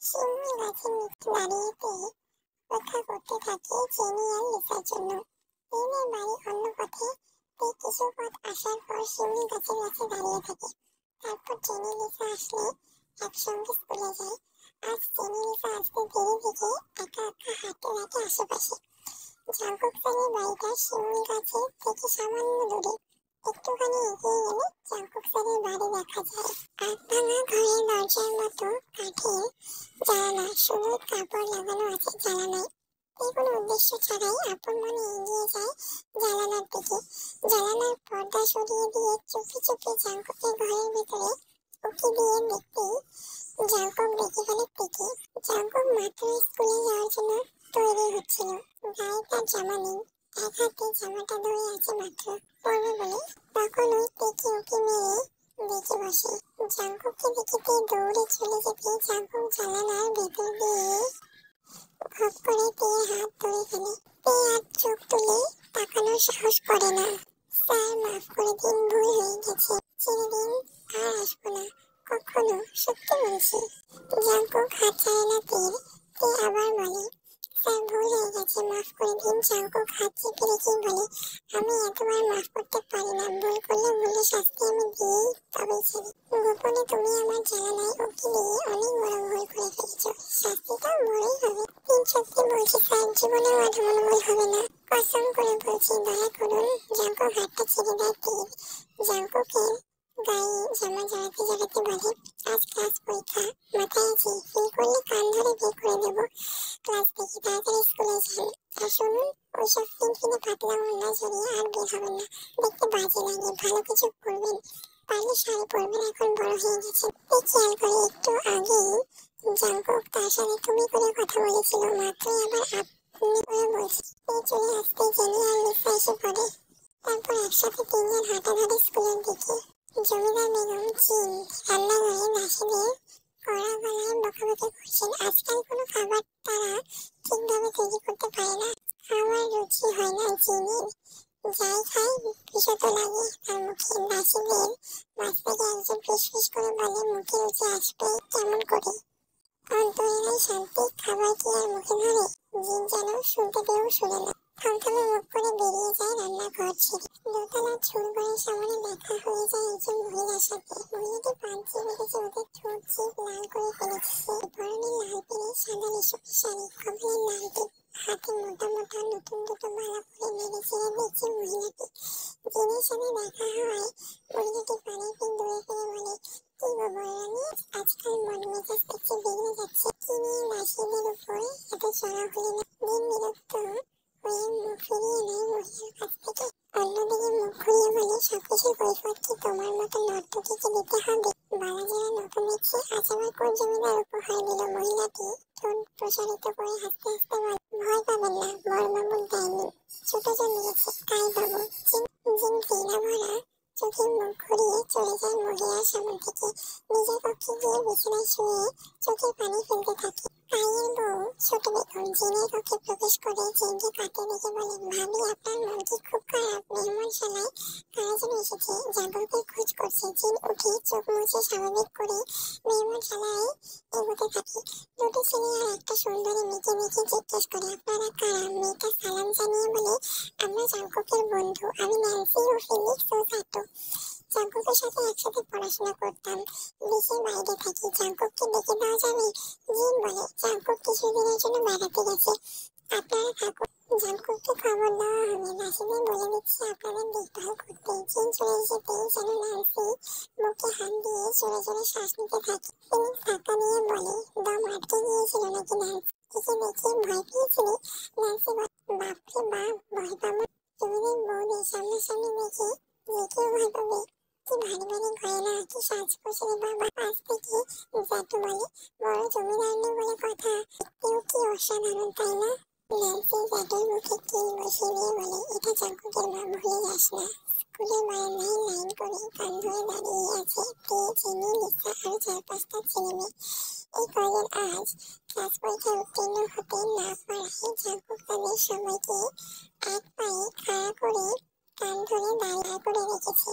শিমুল গাছের নিচে দাঁড়িয়ে অপেক্ষা করতে থাকে চেনি আর লিসার জন্য। রিনের বাড়ি অন্য পথে। কিছু পথ আসার পর শিমুল গাছের কাছে দাঁড়িয়ে থাকে। তারপর চেনি লিসা আসলে একসঙ্গে স্কুলে যায়। আজ চেনি লিসা আসতে দেরি দেখে একা একা হাঁটতে থাকে আশেপাশে। জাঙ্কুক স্যারের বাড়িটা শিমুল গাছের থেকে সামান্য দূরে। একটুখানি এগিয়ে গেলে জাঙ্কুক স্যারের বাড়ি দেখা যায়। ভাঙা ঘরের দরজার মতো কাঠের জানালা, শুধু কাপড় লাগানো আছে জানালায়। কোনো উদ্দেশ্য ছাড়াই আপন মনে এগিয়ে যায় জানালার দিকে। জানালার পর্দা সরিয়ে দিয়ে চুপি চুপি জাঙ্কুকের ঘরের ভিতরে উঁকি দিয়ে দেখতেই জাঙ্কুক দেখে ফেলে পিকে। জাঙ্কুক মাত্র স্কুলে যাওয়ার জন্য তৈরি হচ্ছিল। গায়ে তার জামা নেই, এক হাতে জামাটা ধরে আছে মাত্র পরবে বলে। তখন ওই পিকে উঁকি মেরে দেখে বসে। জাঙ্কুককে দেখে দৌড়ে চলে যেতে জাঙ্কুক জানালার ভেতর দিয়ে খপ করে পেয়ে হাত ধরে ফেলে। পেয়ে আর চোখ তুলে তাকানোর সাহস করে না। স্যার মাফ করে দিন, ভুল হয়ে গেছে, ছেড়ে দিন, আর আসবো না কখনো, সত্যি বলছি। জাঙ্কুক হাত ছাড়ে না পেয়ে আবার বলে, স্যার ভুল হয়ে গেছে, মাফ করে দিন। জাঙ্কুক হাত চেপে রেখেই বলে, আমি এতবার মাফ করতে পারি না, ভুল করলে ভুলের শাস্তি আমি দিই তবেই ছেড়ে। গোপনে তুমি আমার জানালায় উঁকি দিয়ে অনেক বড় ভুল করে ফেলেছ, শাস্তিটা বড়ই হবে। সত্যি বলছি স্যার, জীবনেও আর এমন ভুল হবে না, কসম করে বলছি, দয়া করুন। জাঙ্কুক হাতটা ছেড়ে দেয় তীর। জাঙ্কুকের গায়ে জামা জড়াতে জড়াতে বলে, আজ ক্লাস পরীক্ষা, মাথায় আছে, ফেল করলে কান ধরে বের করে দেবো ক্লাস থেকে, তাড়াতাড়ি স্কুলে যান। আর শুনুন, ওইসব ফিনফিনে পাতলা ওড়না জড়িয়ে আর বের হবেন না, দেখতে বাজে লাগে, ভালো কিছু পরবেন, পারলে শাড়ি পরবেন, এখন বড় হয়ে গেছেন। খেয়াল করে একটু আগেই জাঙ্কুক তার সাথে তুমি করে কথা বলেছিল, মাত্রই আবার আপনি করে বলছে। চলে আসতে জেনি আর লিসা এসে পড়ে। তারপর একসাথে তিনজন হাঁটা ধরে স্কুলের দিকে। জমিদার বেগম চীন রান্নাঘরে দাসীদের কড়া গলায় বকাবকি করছেন। আজকাল কোনো খাবার তারা ঠিকভাবে তৈরি করতে পারে না, খাওয়ার রুচি হয় না চিনির, যাই খায় বিষত লাগে তার মুখে। দাসীদের মাঝ থেকে একজন ফিসফিস করে বলে, মুখে রুচি আসবে কেমন করে, অন্তরের শান্তি, খাবার কি আর মুখে ধরে? জিন যেন শুনতে পেয়েও শুনে না, থমথমে মুখ করে বেরিয়ে যায় রান্নাঘর ছেড়ে। দোতলার ঝুলঘরের সামনে দেখা হয়ে যায় একজন মহিলার সাথে। মহিলাটি পাঞ্চি বেঁধেছে, ওদের ঠোঁট জিভ লাল করে ফেলেছে। পরনে লাল পেরে সাদা রেশমি শাড়ি, কপালে লাল টিপ, হাতে মোটা মোটা নতুন দুটো মালা পরে নেড়ে চেড়ে দেখছে মহিলাটি। জিনের সাথে দেখা হওয়ায় মহিলাটি পানির পিন দূরে ফেলে বলে, কি গো বউরানী, আজকাল মন মেজাজ দেখছি বিগড়ে যাচ্ছে, কি নিয়ে দাসীদের উপর এত চড়া হলি না? দিন বিরক্ত হয়ে মুখ ফিরিয়ে নেয় মহিলার কাছ থেকে। অন্যদিকে মুখ ঘুরিয়ে বলে, সবকিছুর কৈফিয়ত কি তোমার মতো নর্তকীকে দিতে হবে? বালা যারা নতুন দেখছি, আজ আবার কোন জমিদার উপহার দিল? মহিলাটি ঠোঁট প্রসারিত করে হাসতে হাসতে বলে, ভয় পাবেন না, বড়বাবু দেয়নি, ছোট জন দিয়েছে তাই বাবু। জিন ঘৃণা ভরা চোখে মুখ ঘুরিয়ে চলে যায় মহিলার সামনে থেকে। নিজের কক্ষে গিয়ে বিছানায় শুয়ে চোখের পানি ফেলতে থাকে। আইয়ের বউ ছোট বেগম জিনের কক্ষে প্রবেশ করে জিনকে কাঁদতে দেখে বলে, ভাবি আপনার মন কি খুব খারাপ? মেহমানশালায় কারা যেন এসেছে, জাঙ্কুকের খোঁজ করছে। জিন উঠে চোখ মুছে স্বাভাবিক করে মেহমানশালায় এগোতে থাকে। দুটো ছেলে আর একটা সুন্দরী মেয়েকে মেয়েকে জিজ্ঞেস করে, আপনারা কারা? মেয়েটা সালাম জানিয়ে বলে, আমরা জাঙ্কুকের বন্ধু, আমি ন্যান্সি ও ফিলিক্স ও সাটো। জাঙ্কুকের সাথে একসাথে পড়াশোনা করতাম, দেশের বাইরে থাকি, জাঙ্কুককে দেখে দেওয়া যাবে? জিন বলে, জাঙ্কুক কিছুদিনের জন্য বেড়াতে গেছে, আপনারা থাকুন, জাঙ্কুককে খবর দেওয়া হবে, দাসীদের বলে দিচ্ছি আপনাদের দেখভাল করতে। জিন চলে যেতেই যেন ন্যান্সি মুখে হাত দিয়ে জোরে জোরে শ্বাস নিতে থাকে। ফিলিক্স ধাক্কা দিয়ে বলে, দম আটকে গিয়েছিল নাকি ন্যান্সি? কিছু দেখে ভয় পেয়েছিলি? ন্যান্সি বলে, বাপরে বাপ, ভয় পাবো? জমিদার বউদের সামনাসামনি দেখে যে কেউ ভয় পাবে? কি ভারী ভারী গয়না, কি সাজগোজ রে বাবা। আজ থেকে জ্যাঠু বলে, বড় জমিদারনি বলে কথা, দেখতেও কি অসাধারণ তাই না? ন্যান্সি জ্যাঠুর মুখে কিল বসিয়ে দিয়ে বলে, এটা জাঙ্কুকের মা, ভুলে যাস না। স্কুলের বারান্দায় লাইন করে কান ধরে দাঁড়িয়ে আছে প্রিয় জিনি, লিসা আর 4-5টা ছেলে মেয়ে। এই কয়জন আজ ক্লাস পরীক্ষায় উত্তীর্ণ হতে না পারায় জাঙ্কুক তাদের সবাইকে এক পায়ে খাড়া করে কান ধরে দাঁড় করে রেখেছে।